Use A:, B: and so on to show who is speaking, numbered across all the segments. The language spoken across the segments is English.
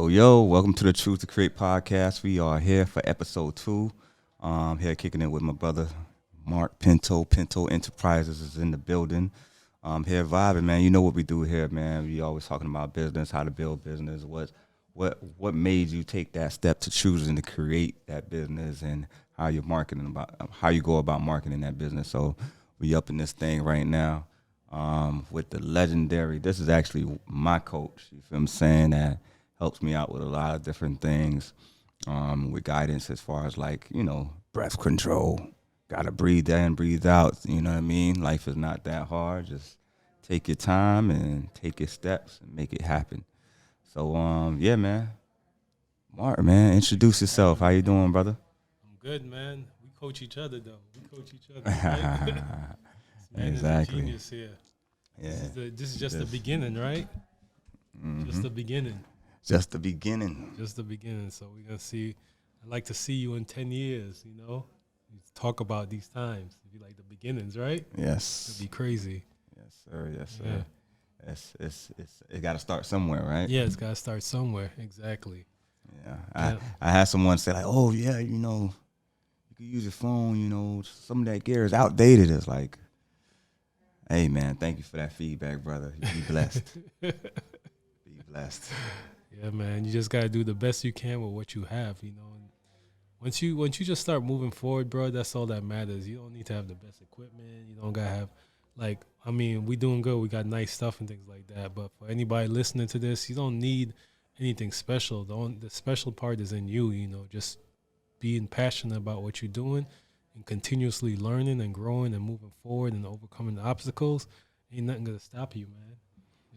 A: Yo, welcome to the Truth to Create podcast. We are here for episode 2. Here kicking it with my brother, Mark Pinto. Pinto Enterprises is in the building. Here vibing, man. You know what we do here, man. We always talking about business, how to build business, what made you take that step to choosing to create that business and how you're marketing about how you go about marketing that business. So we up in this thing right now. With the legendary, this is actually my coach, you feel what I'm saying, that helps me out with a lot of different things, with guidance as far as breath control, gotta breathe in, breathe out, you know what I mean? Life is not that hard, just take your time and take your steps and make it happen. So, yeah, man. Mark, man, introduce yourself. How you doing, brother?
B: I'm good, man. We coach each other, though. We coach each other, right? Man
A: Exactly.
B: is a genius here.
A: Yeah.
B: This is just the beginning, right?
A: Mm-hmm.
B: Just the beginning.
A: Just the beginning.
B: Just the beginning. So we're gonna see. I'd like to see you in 10 years. You know, talk about these times. It'd be like the beginnings, right?
A: Yes.
B: It'd be crazy.
A: Yes, sir. Yes, sir.
B: Yeah.
A: It got to start somewhere, right?
B: Yeah, it's gotta start somewhere. Exactly.
A: Yeah. I had someone say like, oh yeah, you can use your phone. Some of that gear is outdated. It's like, hey man, thank you for that feedback, brother. You be blessed. Be blessed.
B: Yeah, man. You just gotta do the best you can with what you have. And once you just start moving forward, bro, that's all that matters. You don't need to have the best equipment. You don't gotta have we doing good. We got nice stuff and things like that. But for anybody listening to this, you don't need anything special. The special part is in you. Just being passionate about what you're doing and continuously learning and growing and moving forward and overcoming the obstacles. Ain't nothing gonna stop you, man.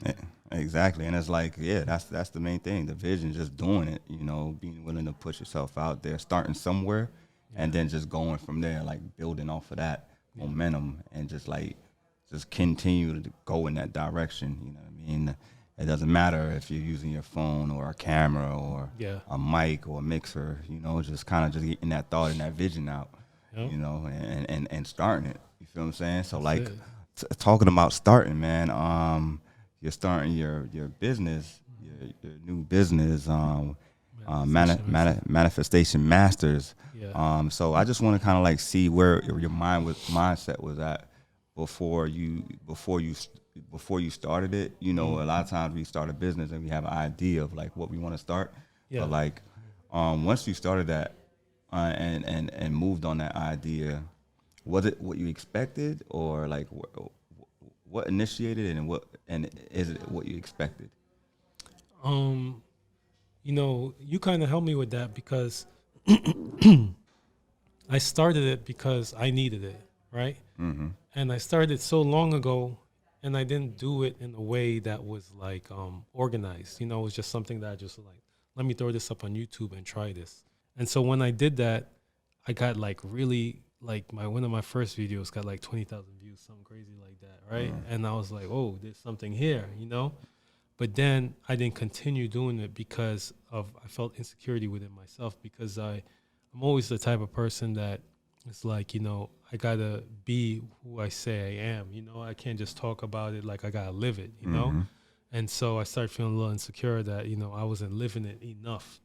A: Yeah. Exactly. And it's like, yeah, that's the main thing. The vision, just doing it, being willing to push yourself out there, starting somewhere, and then just going from there, like building off of that momentum and just continue to go in that direction. You know what I mean? It doesn't matter if you're using your phone or a camera or a mic or a mixer, just kind of just getting that thought and that vision out, and starting it. You feel what I'm saying? So talking about starting, man, you're starting your business, your new business, Manifestation Masters.
B: Yeah.
A: So I just want to kind of see where your mindset was at before you started it. A lot of times we start a business and we have an idea of what we want to start.
B: Yeah.
A: But once you started that and moved on that idea, was it what you expected, or what initiated it, and is it what you expected?
B: You kind of helped me with that because I started it because I needed it, right?
A: Mm-hmm.
B: And I started so long ago, and I didn't do it in a way that was organized. It was just something that I just let me throw this up on YouTube and try this. And so when I did that, I got really one of my first videos got 20,000 views, something crazy like that, right? And I was like, oh, there's something here, But then I didn't continue doing it because I felt insecurity within myself, because I'm always the type of person that it's I gotta be who I say I am, I can't just talk about it, I gotta live it,
A: Mm-hmm.
B: And so I started feeling a little insecure that, I wasn't living it enough,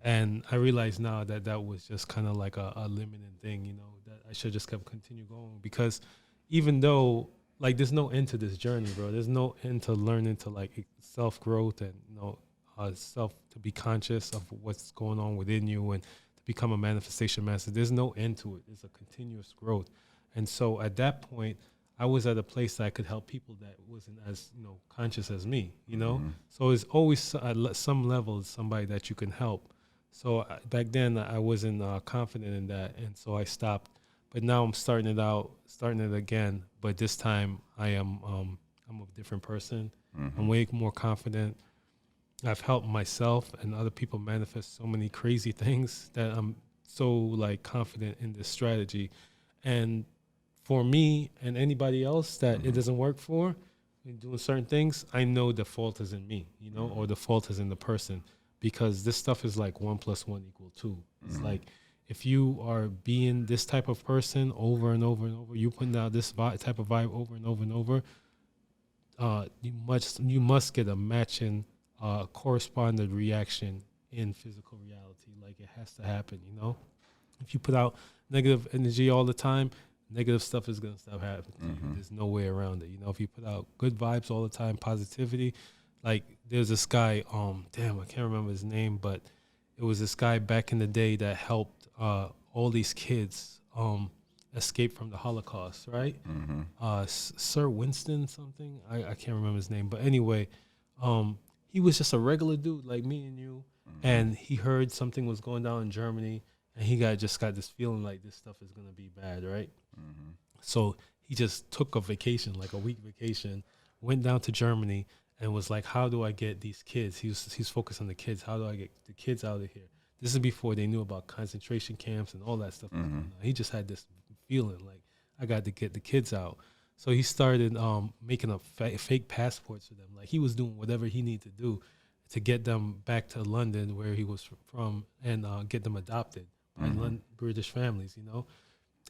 B: and I realize now that that was just kind of a limiting thing, that I should just continue going, because even though there's no end to this journey, bro. There's no end to learning to self growth and self to be conscious of what's going on within you and to become a manifestation master. There's no end to it. It's a continuous growth. And so at that point, I was at a place that I could help people that wasn't as conscious as me.
A: Mm-hmm.
B: So it's always at some level somebody that you can help. So back then I wasn't confident in that, and so I stopped. But now I'm starting it again. But this time I'm a different person.
A: Mm-hmm.
B: I'm way more confident. I've helped myself and other people manifest so many crazy things that I'm so confident in this strategy. And for me and anybody else that it doesn't work for in doing certain things, I know the fault is in me, or the fault is in the person, because this stuff is 1 + 1 = 2. It's if you are being this type of person over and over and over, you putting out this type of vibe over and over and over, you must get a matching corresponded reaction in physical reality. Like it has to happen, you know? If you put out negative energy all the time, negative stuff is going to stop happening to you. There's no way around it. You know, if you put out good vibes all the time, positivity, like there's this guy, damn, I can't remember his name, but it was this guy back in the day that helped all these kids escape from the Holocaust, right? Sir Winston something. I can't remember his name. But anyway, he was just a regular dude like me and you. And he heard something was going down in Germany. And he just got this feeling like this stuff is going to be bad, right? So he just took a vacation, like a week vacation, went down to Germany and was like, how do I get these kids? He's focused on the kids. How do I get the kids out of here? This is before they knew about concentration camps and all that stuff. He just had this feeling like, I got to get the kids out. So he started making up fake passports for them. Like he was doing whatever he needed to do to get them back to London, where he was from, and get them adopted by British families, you know.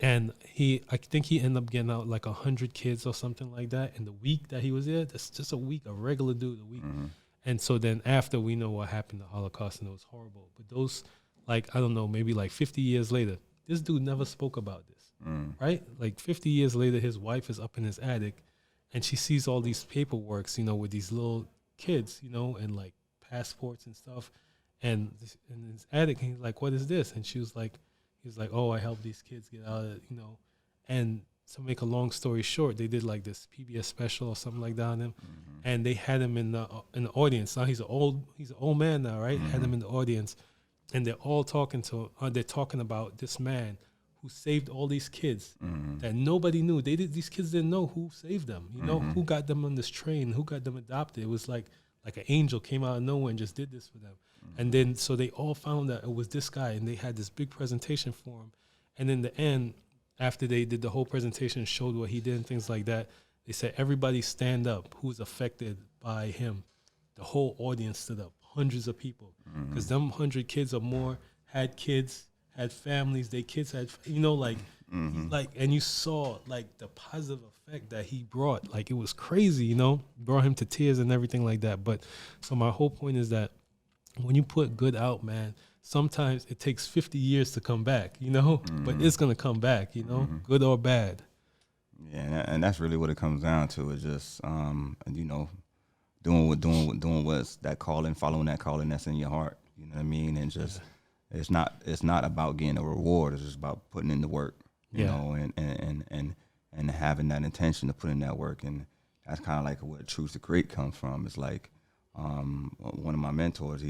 B: And I think he ended up getting out like 100 kids or something like that in the week that he was there. That's just a week, a regular dude, a week. And so then after, we know what happened, the Holocaust, and it was horrible. But those, like, I don't know, maybe like 50 years later, this dude never spoke about this, right? Like 50 years later, his wife is up in his attic and she sees all these paperworks, you know, with these little kids, you know, and like passports and stuff. And in his attic, he's like, what is this? And he was like, oh, I helped these kids get out of it, you know. And to make a long story short, they did like this PBS special or something like that on him. And they had him in the audience. Now he's an old man now, right? Had him in the audience. And they're all talking about this man who saved all these kids that nobody knew. These kids didn't know who saved them, you know, who got them on this train, who got them adopted. It was like an angel came out of nowhere and just did this for them. And then, so they all found that it was this guy, and they had this big presentation for him. And in the end, after they did the whole presentation, showed what he did and things like that, they said, everybody stand up who was affected by him. The whole audience stood up, hundreds of people. Because them 100 kids or more had kids, had families, their kids had, you know, like, like, and you saw like the positive effect that he brought. Like it was crazy, you know, brought him to tears and everything like that. But so my whole point is that when you put good out, man, sometimes it takes 50 years to come back, you know, but it's going to come back, you know, good or bad.
A: Yeah, and that's really what it comes down to, is just, you know, doing what's that calling, following that calling that's in your heart, you know what I mean? And just, it's not about getting a reward. It's just about putting in the work, you know, and having that intention to put in that work. And that's kind of like where Choose to Create comes from. It's like, one of my mentors,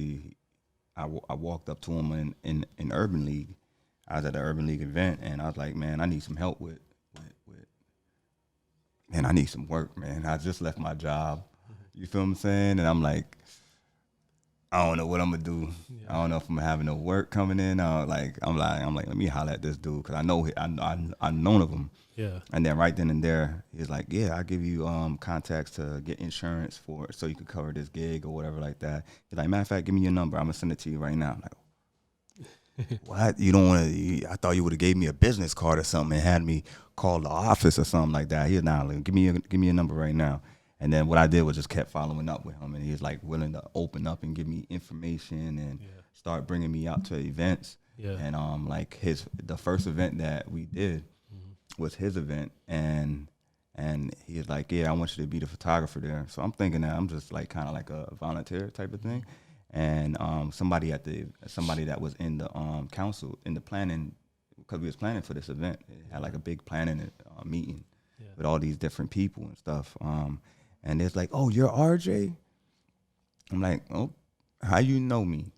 A: I walked up to him in Urban League. I was at the Urban League event, and I was like, man, I need some help with man, I need some work, man. I just left my job. You feel what I'm saying? And I'm like, I don't know what I'm gonna do. I don't know if I'm having no work coming in. I'm like, let me holler at this dude, because I know I've known of him.
B: Yeah.
A: And then right then and there, he's like, yeah, I'll give you contacts to get insurance so you could cover this gig or whatever like that. He's like, matter of fact, give me your number. I'm gonna send it to you right now. I'm like, what? You don't want to? I thought you would have gave me a business card or something and had me call the office or something like that. He's now like, give me your number right now. And then what I did was just kept following up with him, and he was like willing to open up and give me information and start bringing me out to events. Yeah. And like the first event that we did was his event, and he was like, yeah, I want you to be the photographer there. So I'm thinking that I'm just like kind of like a volunteer type of thing. And somebody that was in the council, in the planning, because we was planning for this event, it had like a big planning meeting with all these different people and stuff. And it's like, oh, you're RJ? I'm like, oh, how you know me?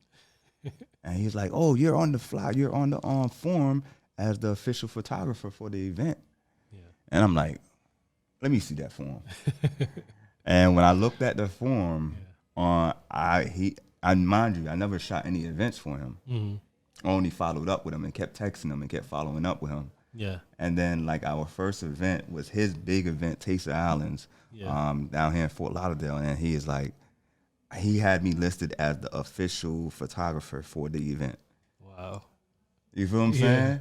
A: And he's like, oh, you're on the form as the official photographer for the event. Yeah. And I'm like, let me see that form. And when I looked at the form, mind you, I never shot any events for him. I only followed up with him and kept texting him and kept following up with him. Yeah. And then like our first event was his big event, Taste of Islands, down here in Fort Lauderdale. And he is like, he had me listed as the official photographer for the event. Wow. You feel what I'm saying?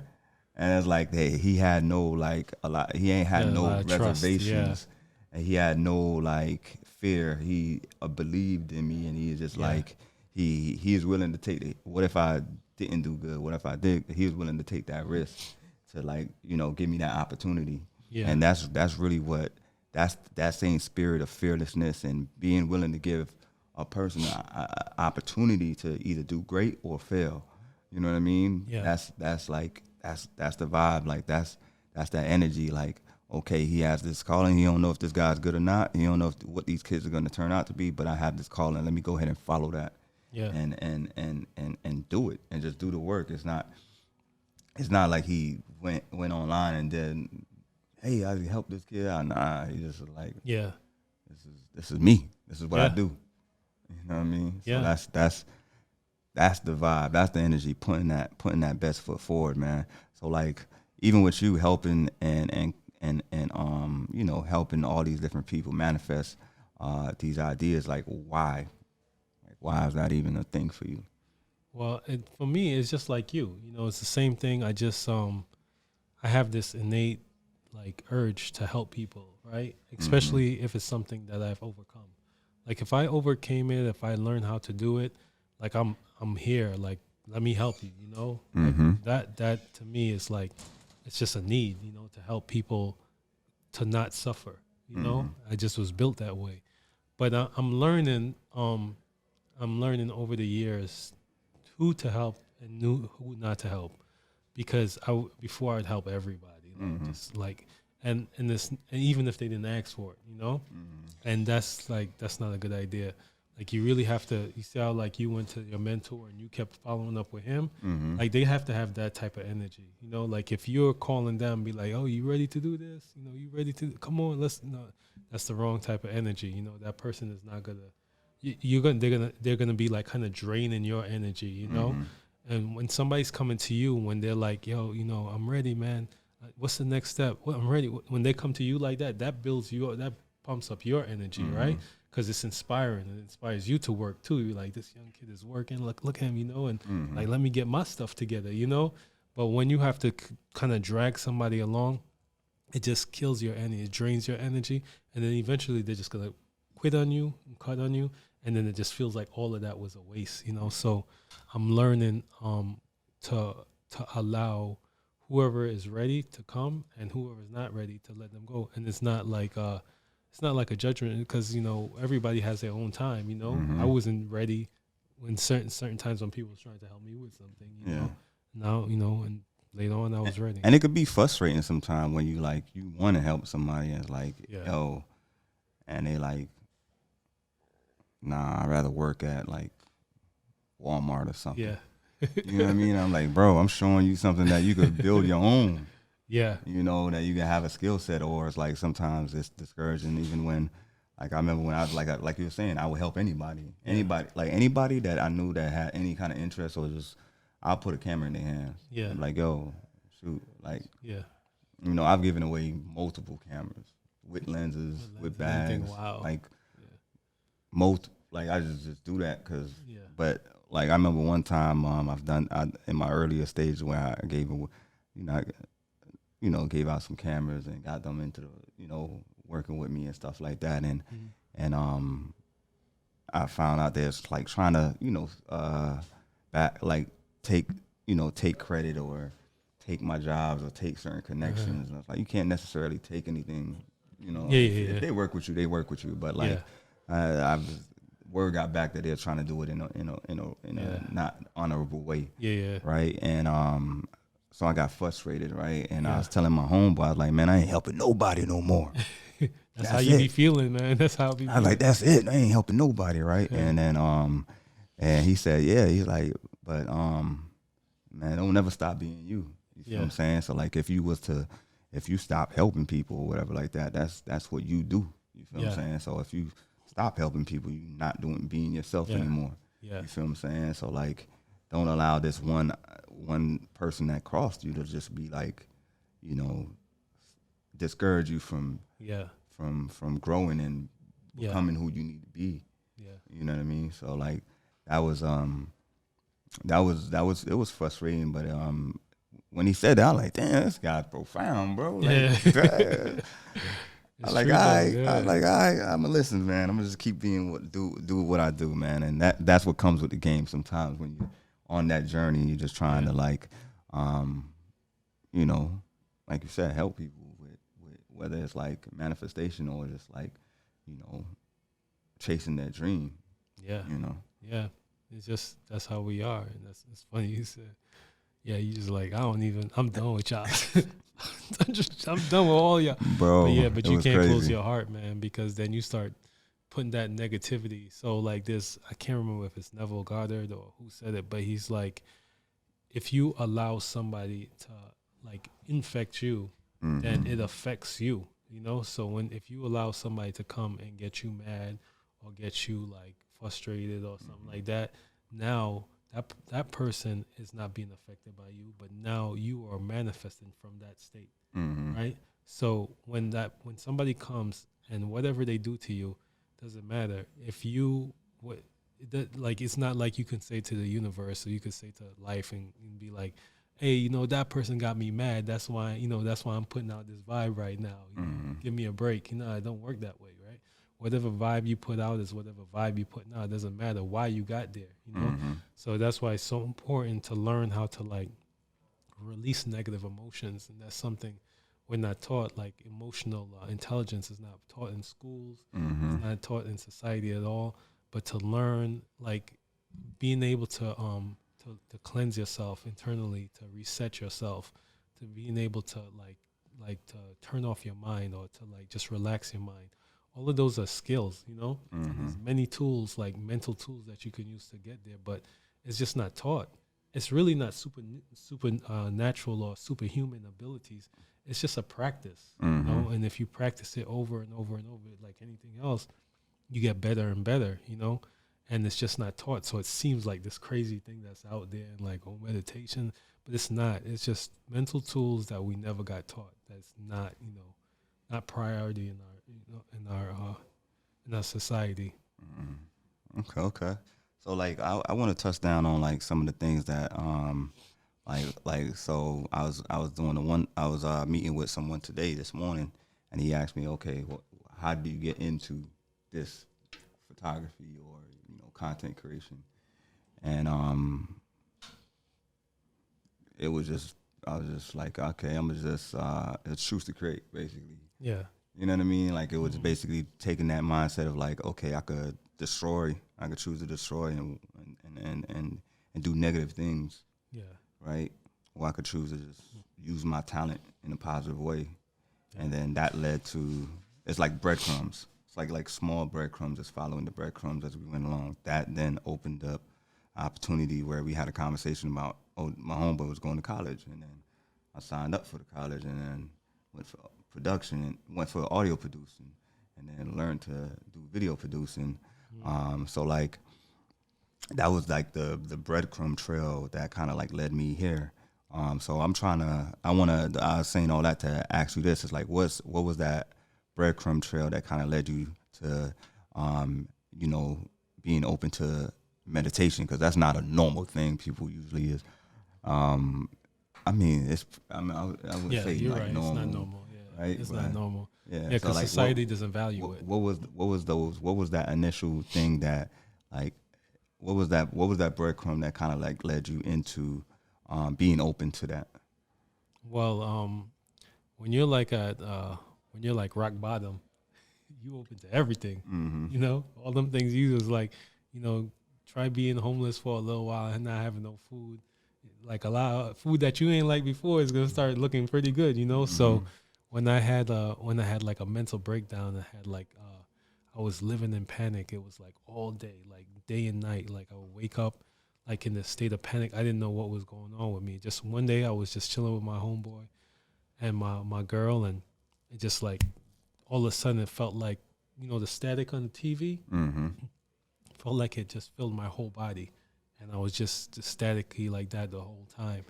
A: And it's like, hey, he had no, like, he ain't had no reservations. and he had no like fear. He believed in me, and he is just like he is willing to take it. What if I didn't do good? What if I did? He was willing to take that risk to like give me that opportunity.
B: Yeah.
A: And that's really what that same spirit of fearlessness and being willing to give a person an opportunity to either do great or fail. You know what I mean?
B: Yeah.
A: That's the vibe. Like that's that energy. Like, okay, he has this calling. He don't know if this guy's good or not. He don't know what these kids are going to turn out to be. But I have this calling. Let me go ahead and follow that.
B: Yeah.
A: And do it and just do the work. It's not like he went online and then, hey, I help this kid out. Nah, he just was like,
B: Yeah.
A: this is me. This is what I
B: Yeah.
A: do. You know what I mean?
B: Yeah.
A: So that's the vibe. That's the energy. Putting that best foot forward, man. So like even with you helping and helping all these different people manifest these ideas, like why? Like why is that even a thing for you?
B: Well, for me, it's just like you. It's the same thing. I just I have this innate like urge to help people, right? Especially if it's something that I've overcome. Like if I overcame it, if I learned how to do it, like I'm here. Like let me help you. Like that to me is like it's just a need. To help people to not suffer. I just was built that way. But I'm learning. I'm learning over the years who to help and who not to help, because before I'd help everybody, just like and even if they didn't ask for it, and that's not a good idea. Like you really have to. You see how like you went to your mentor and you kept following up with him. Like they have to have that type of energy. Like if you're calling them, be like, oh, you ready to do this? You ready to come on? That's the wrong type of energy. That person is not gonna. They're gonna be like kind of draining your energy, And when somebody's coming to you, when they're like, yo, I'm ready, man. What's the next step? Well, I'm ready. When they come to you like that, that builds you up, that pumps up your energy, right? Because it's inspiring and it inspires you to work too. You're like, this young kid is working. Look at him, and like, let me get my stuff together, But when you have to kind of drag somebody along, it just kills your energy. It drains your energy, and then eventually they're just gonna quit on you and cut on you. And then it just feels like all of that was a waste, So I'm learning to allow whoever is ready to come and whoever is not ready to let them go. And it's not like a judgment, because everybody has their own time. I wasn't ready when certain times when people was trying to help me with something. Now and later on I was ready.
A: And it could be frustrating sometimes when you want to help somebody and it's like yo, and they like, nah, I'd rather work at like Walmart or something.
B: Yeah.
A: You know what I mean? I'm like, bro, I'm showing you something that you could build your own.
B: Yeah.
A: That you can have a skill set. Or it's like sometimes it's discouraging, even when, like I remember when I was like you were saying, I would help anybody. Anybody that I knew that had any kind of interest, or just I'll put a camera in their hands.
B: Yeah.
A: I'm like, yo, shoot. Like,
B: yeah.
A: I've given away multiple cameras with lenses, with bags.
B: Wow.
A: Like,
B: yeah.
A: Like I just do that because,
B: Yeah.
A: but like I remember one time in my earlier stage where I gave gave out some cameras and got them into working with me and stuff like that, and I found out there's like trying to take credit or take my jobs or take certain connections. And it's like you can't necessarily take anything. If they work with you, they work with you. But like word got back that they're trying to do it in a not honorable way.
B: Yeah.
A: Right. And so I got frustrated, right? And I was telling my homeboy, I was like, man, I ain't helping nobody no more.
B: That's how you be feeling, man. That's how it be.
A: I was like, that's it. I ain't helping nobody, right? Yeah. And then and he said, yeah, he's like, but man, don't never stop being you. You feel what I'm saying? So like if you stop helping people or whatever like that, that's what you do. You feel what I'm saying? So if you stop helping people, you're not being yourself anymore. Yeah. You feel what I'm saying? So like don't allow this one person that crossed you to just be like, discourage you from growing and becoming who you need to be. Yeah. You know what I mean? So like it was frustrating, but when he said that, I was like, damn, this guy's profound, bro. Like, I
B: It's
A: like,
B: true though.
A: I
B: Yeah.
A: like, I'm gonna listen, man. I'm gonna just keep being do what I do, man. And that's what comes with the game. Sometimes when you're on that journey, you're just trying
B: Yeah.
A: to like, um, you know, like you said, help people with whether it's like manifestation or just like, you know, chasing that dream.
B: Yeah.
A: You know.
B: Yeah. It's just that's how we are, and that's it's funny you said. Yeah, you just like I'm done with y'all. I'm done with all y'all. But
A: Bro,
B: yeah, but
A: it
B: you
A: was
B: can't close
A: crazy.
B: your heart, man, because then you start putting that negativity. So like this, I can't remember if it's Neville Goddard or who said it, but he's like, if you allow somebody to like infect you, then it affects you. You know, so if you allow somebody to come and get you mad or get you like frustrated or something like that, now that person is not being affected by you, but now you are manifesting from that state,
A: Mm-hmm.
B: right? So when somebody comes and whatever they do to you, doesn't matter if you what that like it's not like you can say to the universe or you could say to life and be like, hey, that person got me mad, that's why I'm putting out this vibe right now, give me a break. It don't work that way, right? Whatever vibe you put out is whatever vibe you put out. It doesn't matter why you got there. So that's why it's so important to learn how to like release negative emotions, and that's something we're not taught. Like emotional intelligence is not taught in schools.
A: Mm-hmm.
B: It's not taught in society at all. But to learn, like being able to cleanse yourself internally, to reset yourself, to being able to like to turn off your mind or to like just relax your mind. All of those are skills. And there's many tools, like mental tools that you can use to get there, but it's just not taught. It's really not super natural or superhuman abilities. It's just a practice. And if you practice it over and over and over, like anything else, you get better and better. And it's just not taught. So it seems like this crazy thing that's out there and like meditation, but it's not. It's just mental tools that we never got taught. That's not priority in our society.
A: Okay. So like I want to touch down on like some of the things that like so I was doing the one I was meeting with someone today this morning, and he asked me, okay, how do you get into this photography or content creation? And it was just I was just like, okay, I'm just it's choose to create basically.
B: Yeah.
A: You know what I mean? Like it was basically taking that mindset of like, okay, I could choose to destroy and do negative things,
B: Yeah.
A: right? Or I could choose to just use my talent in a positive way,
B: Yeah.
A: and then that led to it's like breadcrumbs. It's like small breadcrumbs, just following the breadcrumbs as we went along. That then opened up opportunity where we had a conversation about, oh, my homeboy was going to college, and then I signed up for the college, and then went for production, and went for audio producing, and then learned to do video producing. So like that was like the breadcrumb trail that kind of like led me here. So I was saying all that to ask you this, is like, what was that breadcrumb trail that kind of led you to, you know, being open to meditation? Because that's not a normal thing people usually is. I mean, I would
B: Yeah,
A: say
B: you're
A: like
B: right. It's not
A: normal,
B: normal. Yeah,
A: right?
B: it's
A: But
B: not normal.
A: yeah,
B: Yeah,
A: so
B: because
A: like
B: society doesn't value it.
A: what was that initial thing that like what was that breadcrumb that kind of like led you into being open to that?
B: Well, when you're like when you're like rock bottom, you open to everything. All them things you was like, you know, try being homeless for a little while and not having no food. Like a lot of food that you ain't like before is gonna start looking pretty good. So when I had like a mental breakdown, I had like I was living in panic. It was like all day, like day and night. Like I would wake up like in a state of panic. I didn't know what was going on with me. Just one day I was just chilling with my homeboy and my girl, and it just like all of a sudden it felt like the static on the TV
A: Mm-hmm.
B: felt like it just filled my whole body, and I was just staticky like that the whole time.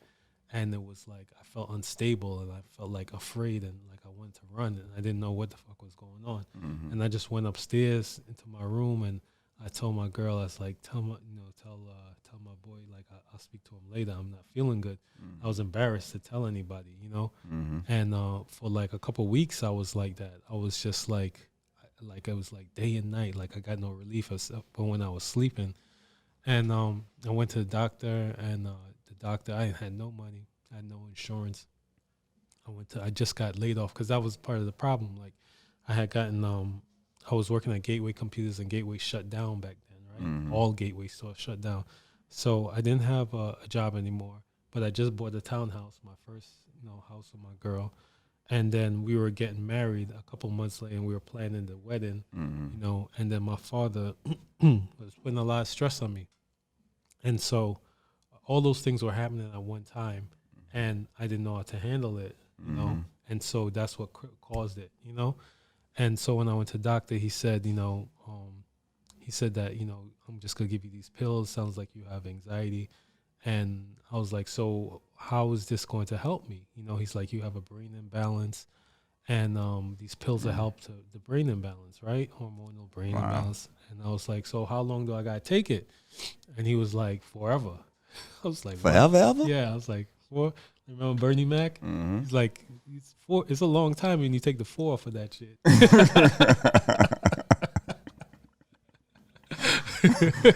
B: And it was like I felt unstable and I felt like afraid and like I wanted to run and I didn't know what the fuck was going on. And I just went upstairs into my room and I told my girl, I was like, tell my boy, like, I'll speak to him later. I'm not feeling good. I was embarrassed to tell anybody, And for like a couple weeks, I was like that. I was just like it was like day and night. Like I got no relief except for when I was sleeping. And I went to the doctor, and the doctor, I had no money, I had no insurance. I just got laid off because that was part of the problem. Like I had gotten, I was working at Gateway Computers, and Gateway shut down back then, right? All Gateway stores shut down. So I didn't have a job anymore, but I just bought a townhouse, my first, house with my girl. And then we were getting married a couple months later, and we were planning the wedding, and then my father was putting a lot of stress on me. And so all those things were happening at one time, and I didn't know how to handle it, and so that's what caused it, And so when I went to the doctor, he said, he said that, I'm just going to give you these pills. Sounds like you have anxiety. And I was like, so how is this going to help me? He's like, you have a brain imbalance, and these pills will help the brain imbalance, right? Hormonal brain imbalance. And I was like, so how long do I got to take it? And he was like, forever. I was like,
A: forever, ever?
B: Yeah, I was like, remember Bernie Mac? He's like, it's a long time when you take the 4 for that shit.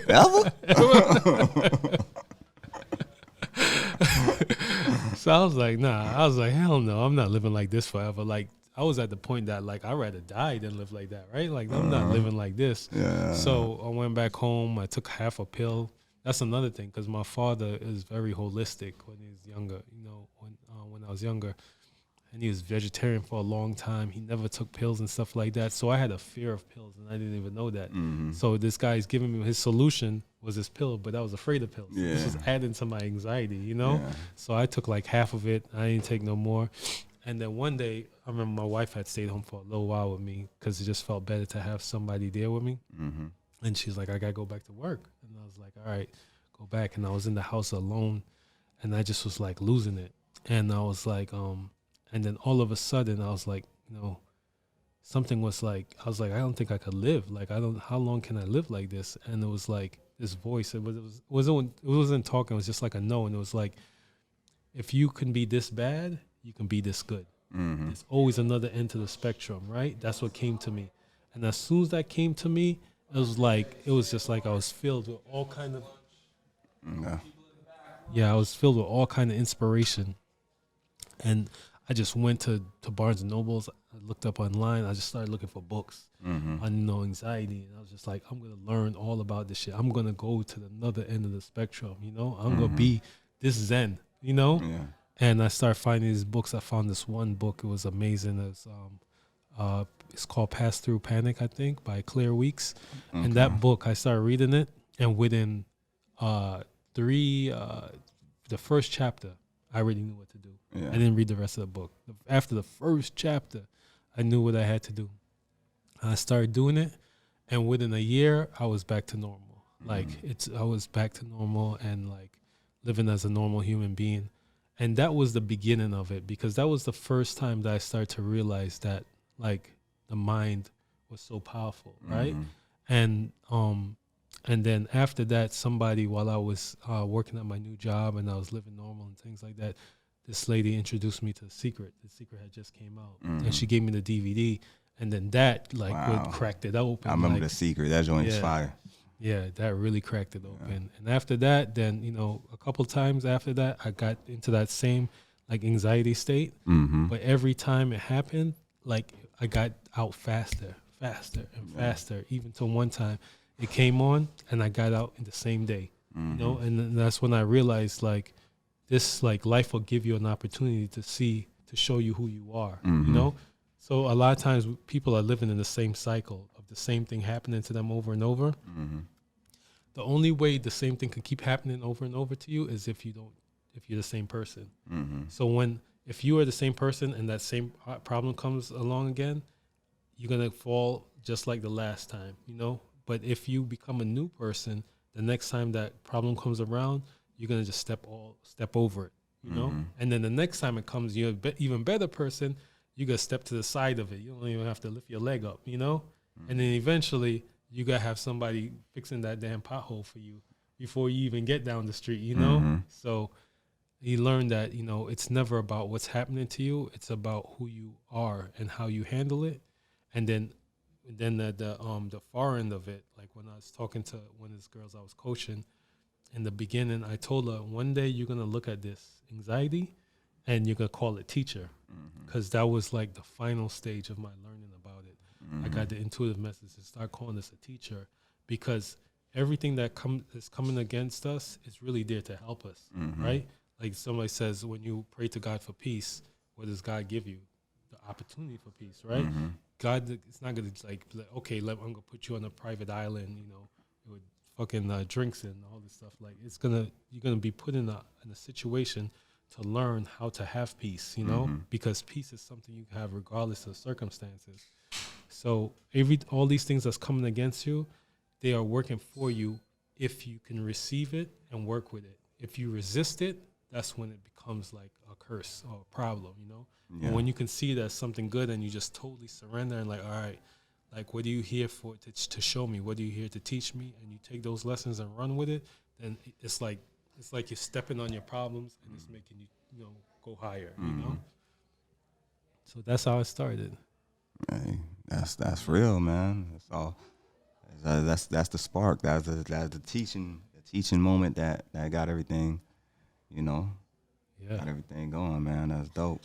A: Ever?
B: So I was like, nah. I was like, hell no, I'm not living like this forever. Like I was at the point that like I'd rather die than live like that, right? Like I'm not living like this.
A: Yeah.
B: So I went back home. I took half a pill. That's another thing, because my father is very holistic when he was younger. When I was younger, and he was vegetarian for a long time. He never took pills and stuff like that. So I had a fear of pills, and I didn't even know that. So this guy's giving me his solution was this pill, but I was afraid of pills.
A: Yeah.
B: This was adding to my anxiety,
A: Yeah.
B: So I took like half of it. I didn't take no more. And then one day, I remember my wife had stayed home for a little while with me because it just felt better to have somebody there with me. And she's like, I got to go back to work. And I was like, all right, go back. And I was in the house alone, and I just was like losing it. And I was like, and then all of a sudden I was like, something was like, I was like, I don't think I could live. Like, how long can I live like this? And it was like this voice, it wasn't talking, it was just like a no. And it was like, if you can be this bad, you can be this good. There's always another end to the spectrum, right? That's what came to me. And as soon as that came to me, it was just like I was filled with all kind of, I was filled with all kind of inspiration. And I just went to Barnes and Nobles. I looked up online. I just started looking for books on anxiety. And I was just like, I'm going to learn all about this shit. I'm going to go to another end of the spectrum, I'm going to be this Zen, Yeah. And I started finding these books. I found this one book. It was amazing. It's called Pass Through Panic, I think, by Claire Weeks. Okay. And that book, I started reading it. And within the first chapter, I already knew what to do. Yeah. I didn't read the rest of the book. After the first chapter, I knew what I had to do. I started doing it, and within a year, I was back to normal. I was back to normal and like living as a normal human being. And that was the beginning of it, because that was the first time that I started to realize that like the mind was so powerful, right? And then after that, somebody, while I was working at my new job and I was living normal and things like that, this lady introduced me to The Secret. The Secret had just came out, and she gave me the DVD, and then that what cracked it open.
A: I remember The Secret. That joint is fire.
B: Yeah, that really cracked it open. And after that, then a couple times after that, I got into that same like anxiety state. But every time it happened, like I got out faster, and faster. Even till one time, it came on, and I got out in the same day. And that's when I realized like this, like life will give you an opportunity to show you who you are. So a lot of times people are living in the same cycle of the same thing happening to them over and over. The only way the same thing can keep happening over and over to you is if you're the same person. So if you are the same person and that same problem comes along again, you're gonna fall just like the last time, But if you become a new person, the next time that problem comes around, you're gonna just step over it, And then the next time it comes, you're an even better person. You gotta step to the side of it. You don't even have to lift your leg up, And then eventually you gotta have somebody fixing that damn pothole for you before you even get down the street, you know? So you learn that, you know, it's never about what's happening to you. It's about who you are and how you handle it. And then the far end of it, like when I was talking to one of these girls I was coaching in the beginning, I told her one day you're gonna look at this anxiety and you're gonna call it teacher, because that was like the final stage of my learning about it. I got the intuitive message to start calling this a teacher, because everything that is coming against us is really there to help us, right? Like somebody says, when you pray to God for peace, what does God give you? The opportunity for peace, right? God, it's not gonna like okay, I'm gonna put you on a private island, you know, with fucking drinks and all this stuff. Like you're gonna be put in a situation to learn how to have peace, you know, because peace is something you have regardless of circumstances. So all these things that's coming against you, they are working for you if you can receive it and work with it. If you resist it, that's when it becomes like a curse or a problem, you know? Yeah. And when you can see that something good and you just totally surrender and like, all right, like, what are you here for to show me? What are you here to teach me? And you take those lessons and run with it, then it's like you're stepping on your problems and it's making you, you know, go higher, you know? So that's how it started.
A: Hey, that's real, man. That's all. That's the spark. That's the teaching moment that got everything, you know, got everything going, man. That's dope.